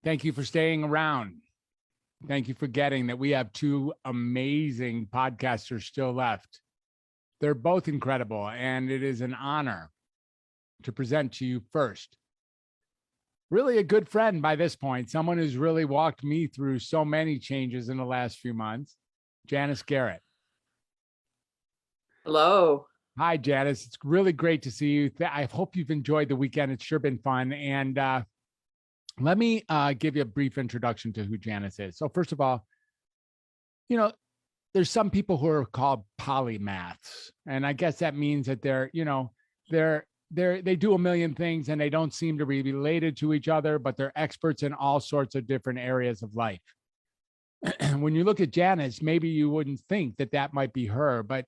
Thank you for staying around. Thank you for getting that we have two amazing podcasters still left. They're both incredible, and it is an honor to present to you first. Really a good friend by this point, someone who's really walked me through so many changes in the last few months, Janice Garrett. Hello. Hi, Janice. It's really great to see you. I hope you've enjoyed the weekend. It's sure been fun. And let me give you a brief introduction to who Janice is. So first of all, there's some people who are called polymaths. And I guess that means that they do a million things and they don't seem to be related to each other, but they're experts in all sorts of different areas of life. When you look at Janice, maybe you wouldn't think that might be her, but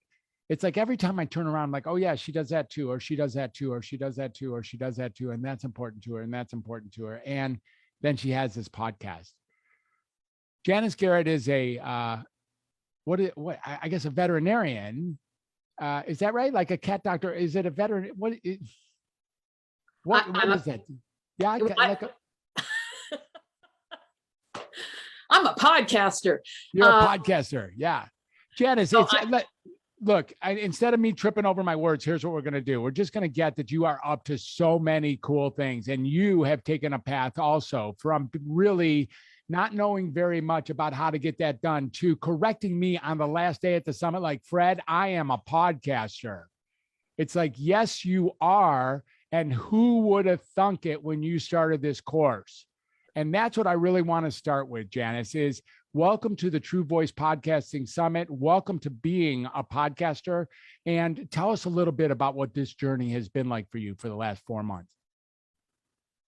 it's like every time I turn around, I'm like, oh yeah, she does that too, or she does that too, or she does that too, or she does that too. And that's important to her. And that's important to her. And then she has this podcast. Janice Garrett is I guess a veterinarian. Is that right? Like a cat doctor? Is it a veteran? What is that? Yeah. I'm a podcaster. You're a podcaster. Yeah. Janice, look, instead of me tripping over my words, here's what we're going to do. We're just going to get that you are up to so many cool things. And you have taken a path also from really not knowing very much about how to get that done to correcting me on the last day at the summit. Like, Fred, I am a podcaster. It's like, yes, you are. And who would have thunk it when you started this course? And that's what I really want to start with, Janice, is welcome to the True Voice Podcasting Summit. Welcome to being a podcaster. And tell us a little bit about what this journey has been like for you for the last 4 months.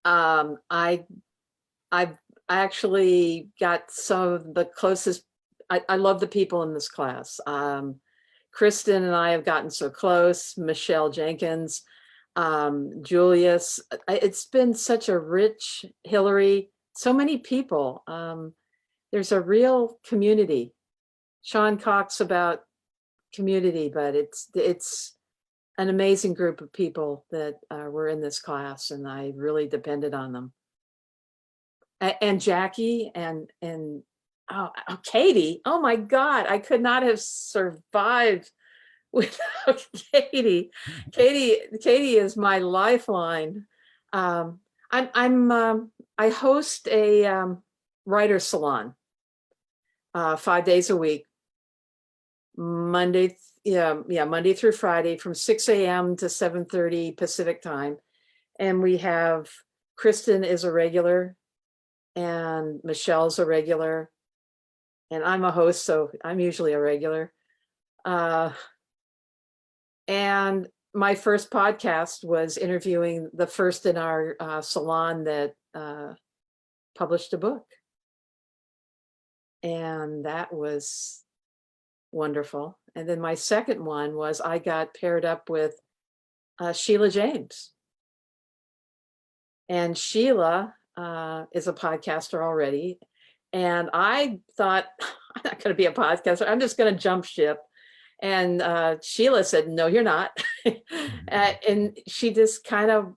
I actually got some of the closest. I love the people in this class. Kristen and I have gotten so close. Michelle Jenkins, Julius. It's been such a rich, Hillary, so many people. There's a real community. Sean talks about community, but it's an amazing group of people that were in this class, and I really depended on them. And Jackie and Katie. Oh my God, I could not have survived without Katie. Katie is my lifeline. I host a writer salon 5 days a week, Monday through Friday from 6 a.m. to 7:30 Pacific time. And we have Kristen is a regular and Michelle's a regular, and I'm a host, so I'm usually a regular. And my first podcast was interviewing the first in our salon that published a book. And that was wonderful. And then my second one was I got paired up with Sheila James. And Sheila is a podcaster already. And I thought, I'm not going to be a podcaster. I'm just going to jump ship. And Sheila said, no, you're not. And she just kind of,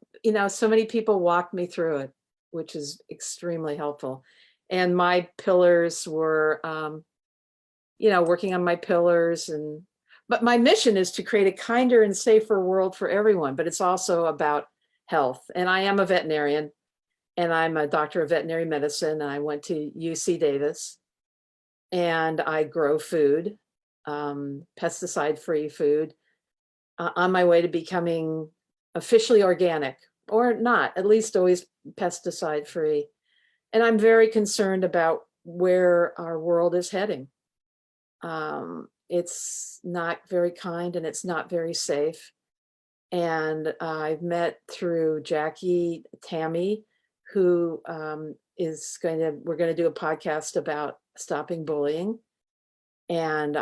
so many people walked me through it, which is extremely helpful. And my pillars were, working on my pillars. But my mission is to create a kinder and safer world for everyone. But it's also about health. And I am a veterinarian, and I'm a doctor of veterinary medicine. And I went to UC Davis, and I grow food, pesticide-free food, on my way to becoming officially organic, or not, at least always pesticide-free. And I'm very concerned about where our world is heading. It's not very kind, and it's not very safe. And I've met through Jackie Tammy, who we're going to do a podcast about stopping bullying. And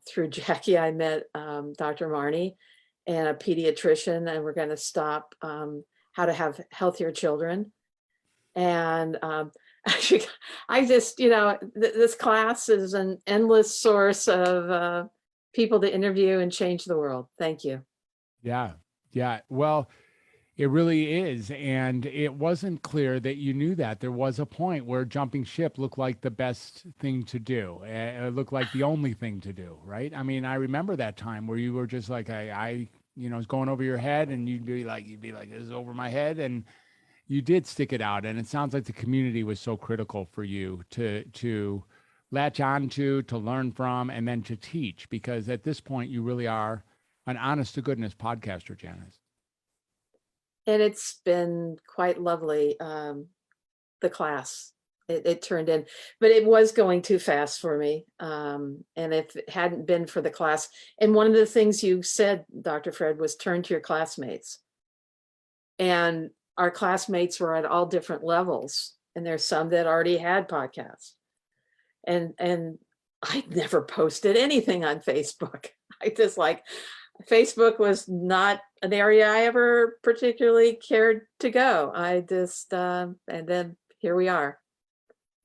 through Jackie, I met Dr. Marnie and a pediatrician, and we're going to stop how to have healthier children. And actually, I just, this class is an endless source of people to interview and change the world. Thank you. Yeah. Well, It really is. And it wasn't clear that you knew that. There was a point where jumping ship looked like the best thing to do. It looked like the only thing to do, right? I mean, I remember that time where you were just like, it's going over your head, and you'd be like, this is over my head. And you did stick it out. And it sounds like the community was so critical for you to latch on to learn from, and then to teach, because at this point you really are an honest to goodness podcaster, Janice. And it's been quite lovely. The class, it turned in, but it was going too fast for me. And if it hadn't been for the class, and one of the things you said, Dr. Fred, was turn to your classmates. And our classmates were at all different levels. And there's some that already had podcasts. And I never posted anything on Facebook. I just Facebook was not an area I ever particularly cared to go. I just, and then here we are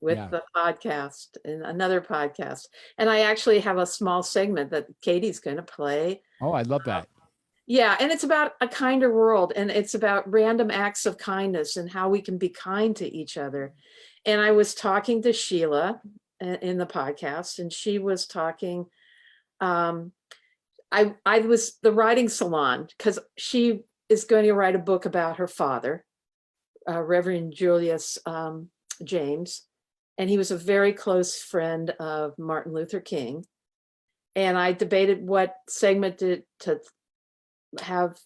with the podcast and another podcast. And I actually have a small segment that Katie's going to play. Oh, I love that. Yeah. And it's about a kinder world, and it's about random acts of kindness and how we can be kind to each other. And I was talking to Sheila in the podcast, and she was talking, I was the writing salon, because she is going to write a book about her father, Reverend Julius James, and he was a very close friend of Martin Luther King. And I debated what segment to have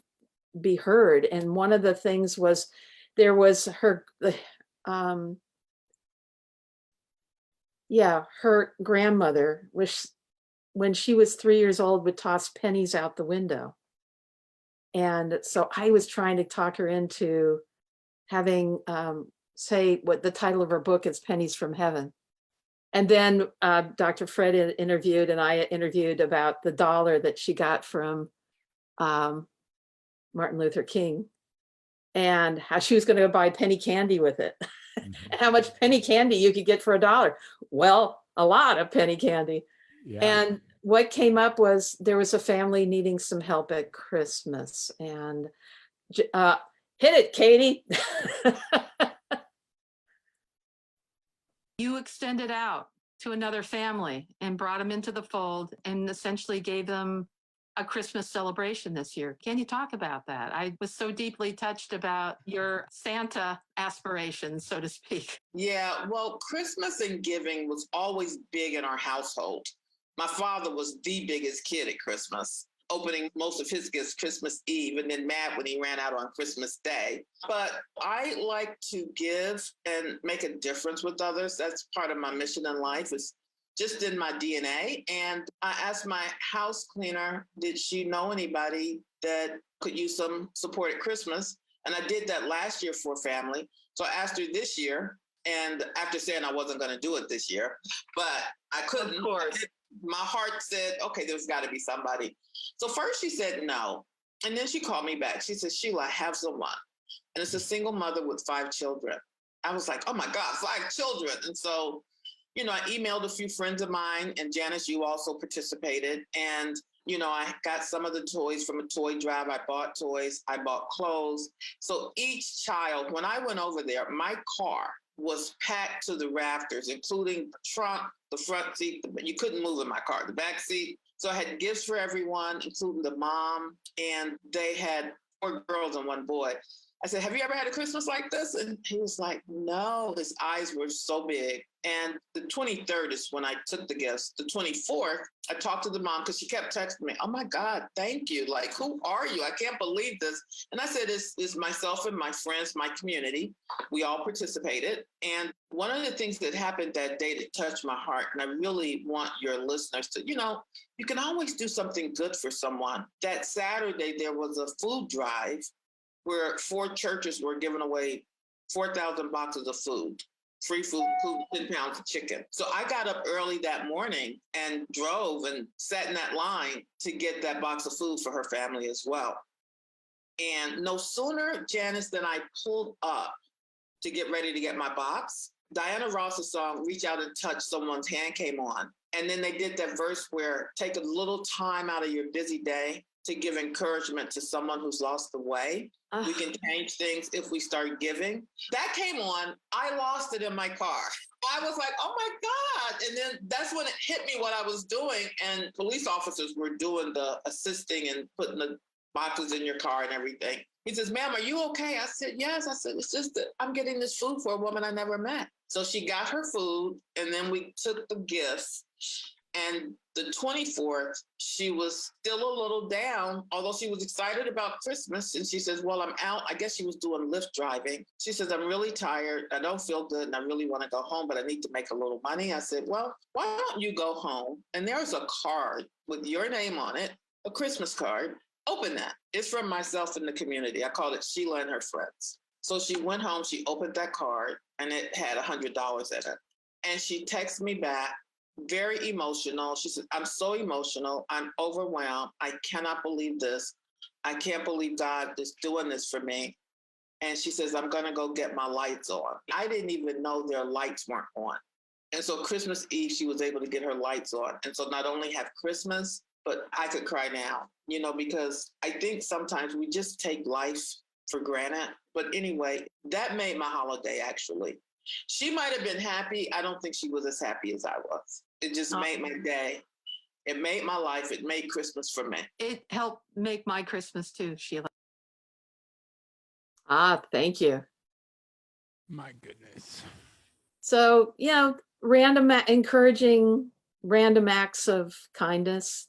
be heard. And one of the things was, there was her grandmother, which when she was 3 years old would toss pennies out the window. And so I was trying to talk her into having say what the title of her book is, Pennies from Heaven. And then Dr. Fred interviewed, and I interviewed about the dollar that she got from Martin Luther King, and how she was going to go buy penny candy with it. Mm-hmm. How much penny candy you could get for $1. Well, a lot of penny candy. Yeah. And what came up was there was a family needing some help at Christmas, and hit it, Katie. You extended out to another family and brought them into the fold and essentially gave them a Christmas celebration this year. Can you talk about that? I was so deeply touched about your Santa aspirations, so to speak. Yeah, well, Christmas and giving was always big in our household. My father was the biggest kid at Christmas, opening most of his gifts Christmas Eve, and then mad when he ran out on Christmas Day. But I like to give and make a difference with others. That's part of my mission in life. It's just in my DNA. And I asked my house cleaner, did she know anybody that could use some support at Christmas? And I did that last year for a family. So I asked her this year, and after saying I wasn't going to do it this year, but I couldn't. Of course. My heart said, okay, there's got to be somebody. So first she said no. And then she called me back. She said, Sheila, I have someone. And it's a single mother with 5 children. I was like, oh my God, 5 children. And so, I emailed a few friends of mine, and Janice, you also participated. And, I got some of the toys from a toy drive. I bought toys, I bought clothes. So each child, when I went over there, my car was packed to the rafters, including the trunk, the front seat. You couldn't move in my car, the back seat. So I had gifts for everyone, including the mom, and they had 4 girls and 1 boy. I said, have you ever had a Christmas like this? And he was like, no. His eyes were so big. And the 23rd is when I took the gifts. The 24th, I talked to the mom because she kept texting me, oh my God, thank you. Like, who are you? I can't believe this. And I said, it's myself and my friends, my community. We all participated. And one of the things that happened that day that touched my heart, and I really want your listeners to, you can always do something good for someone. That Saturday, there was a food drive where 4 churches were giving away 4,000 boxes of food, free food, 10 pounds of chicken. So I got up early that morning and drove and sat in that line to get that box of food for her family as well. And no sooner, Janice, than I pulled up to get ready to get my box, Diana Ross's song, Reach Out and Touch Someone's Hand, came on. And then they did that verse where take a little time out of your busy day to give encouragement to someone who's lost the way. We can change things if we start giving. That came on. I lost it in my car. I was like, oh my God. And then that's when it hit me what I was doing. And police officers were doing the assisting and putting the boxes in your car and everything. He says, ma'am, are you okay? I said, yes. I said, it's just that I'm getting this food for a woman I never met. So she got her food, and then we took the gifts. And the 24th, she was still a little down, although she was excited about Christmas. And she says, well, I'm out. I guess she was doing Lyft driving. She says, I'm really tired. I don't feel good, and I really want to go home, but I need to make a little money. I said, well, why don't you go home? And there's a card with your name on it, a Christmas card. Open that. It's from myself in the community. I called it Sheila and Her Friends. So she went home, she opened that card, and it had $100 in it. And she texted me back, very emotional. She said, I'm so emotional. I'm overwhelmed. I cannot believe this. I can't believe God is doing this for me. And she says, I'm going to go get my lights on. I didn't even know their lights weren't on. And so Christmas Eve, she was able to get her lights on. And so not only have Christmas, but I could cry now, because I think sometimes we just take life for granted. But anyway, that made my holiday, actually. She might have been happy. I don't think she was as happy as I was. It just made my day. It made my life. It made Christmas for me. It helped make my Christmas too, Sheila. Thank you. My goodness. So, encouraging random acts of kindness,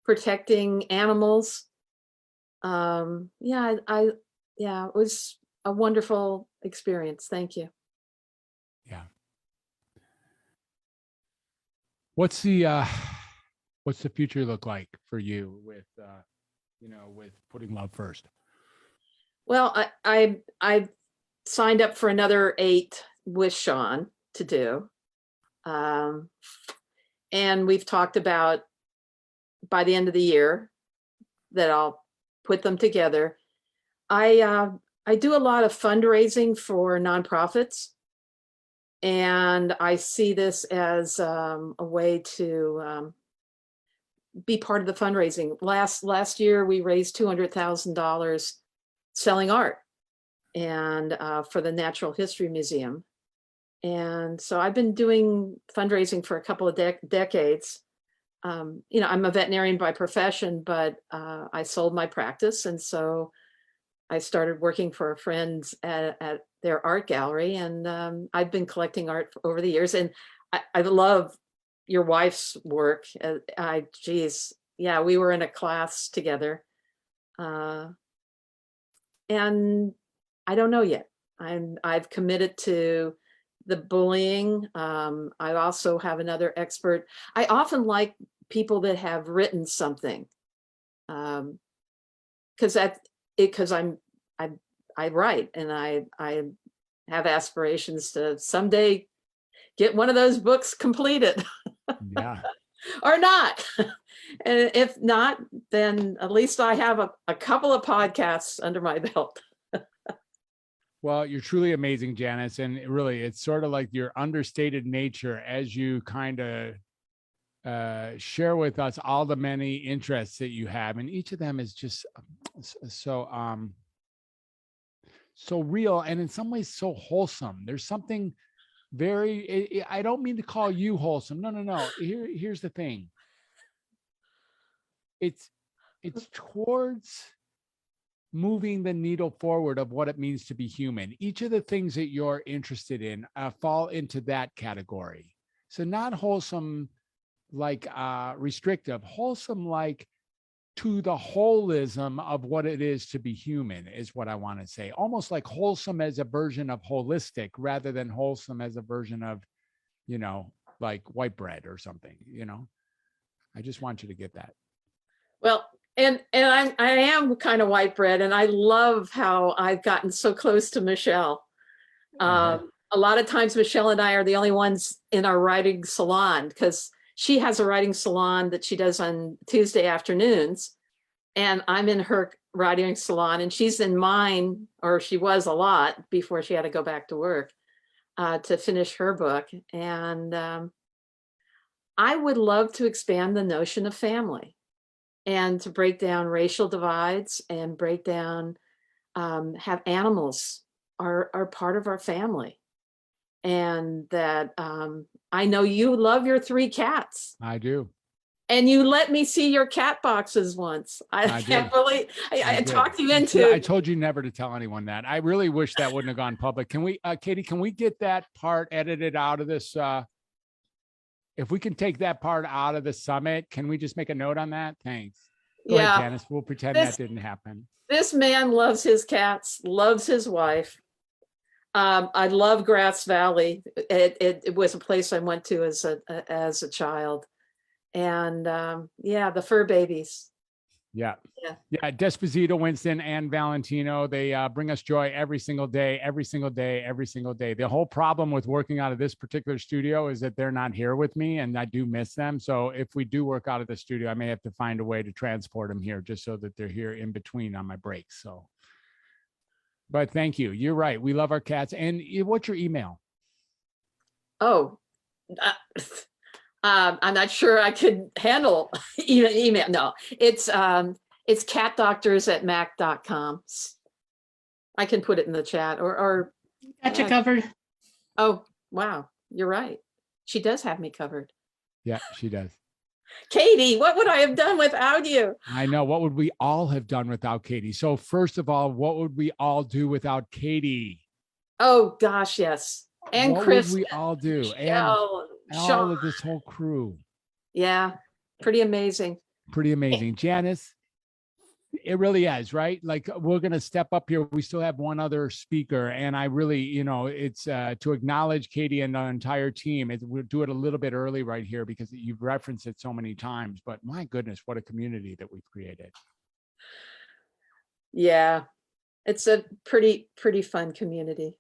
protecting animals. It was a wonderful experience. Thank you. Yeah. What's the future look like for you with with putting love first? Well, I signed up for another 8 with Sean to do. And we've talked about by the end of the year that I'll put them together. I do a lot of fundraising for nonprofits, and I see this as a way to be part of the fundraising. Last year, we raised $200,000 selling art and for the Natural History Museum. And so I've been doing fundraising for a couple of decades. I'm a veterinarian by profession, but I sold my practice. And so I started working for a friend at their art gallery. And I've been collecting art over the years. And I love your wife's work. We were in a class together. And I don't know yet. I've committed to the bullying. I also have another expert. I often like people that have written something, because I write, and I have aspirations to someday get one of those books completed. Yeah. Or not. And if not, then at least I have a couple of podcasts under my belt. Well, you're truly amazing, Janice. And really, it's sort of like your understated nature as you kind of share with us all the many interests that you have. And each of them is just so real, and in some ways so wholesome. There's something I don't mean to call you wholesome. No. Here's the thing. It's towards moving the needle forward of what it means to be human. Each of the things that you're interested in fall into that category. So not wholesome like restrictive, wholesome like to the holism of what it is to be human is what I want to say. Almost like wholesome as a version of holistic rather than wholesome as a version of, like white bread or something, I just want you to get that. Well, and I am kind of white bread, and I love how I've gotten so close to Michelle. A lot of times Michelle and I are the only ones in our writing salon, because she has a writing salon that she does on Tuesday afternoons, and I'm in her writing salon, and she's in mine, or she was a lot before she had to go back to work to finish her book. And I would love to expand the notion of family. and to break down racial divides and break down, have animals are part of our family. And that I know you love your 3 cats. I do. And you let me see your cat boxes once. I can't believe I talked you into. I told you never to tell anyone that. I really wish that wouldn't have gone public. Can we, Katie, can we get that part edited out of this? If we can take that part out of the summit, can we just make a note on that? Thanks. Go ahead, Janice. We'll pretend that didn't happen. This man loves his cats, loves his wife. I love Grass Valley. It was a place I went to as a child. And yeah, the fur babies. Yeah. Desposito, Winston, and Valentino, they bring us joy every single day. The whole problem with working out of this particular studio is that they're not here with me, and I do miss them. So if we do work out of the studio, I may have to find a way to transport them here just so that they're here in between on my breaks. So, but thank you. You're right. We love our cats. And what's your email? Oh, I'm not sure I could handle email. No, it's catdoctors@mac.com. I can put it in the chat or got you covered. Oh, wow. You're right. She does have me covered. Yeah, she does. Katie, what would I have done without you? I know. What would we all have done without Katie? So first of all, what would we all do without Katie? Oh gosh, yes. And what Chris. What would we all do? And all of this whole crew. Yeah, pretty amazing. Pretty amazing. Janice, it really is, right? Like, we're going to step up here. We still have one other speaker. And I really, it's to acknowledge Katie and the entire team. We'll do it a little bit early right here because you've referenced it so many times. But my goodness, what a community that we've created. Yeah, it's a pretty fun community.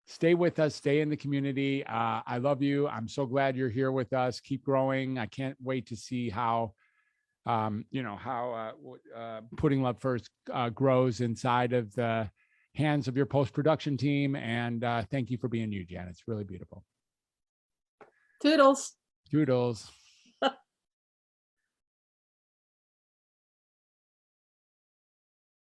Stay with us, stay in the community. I love you. I'm so glad you're here with us. Keep growing. I can't wait to see how, Putting Love First grows inside of the hands of your post-production team. And thank you for being you, Jan. It's really beautiful. Toodles. Toodles.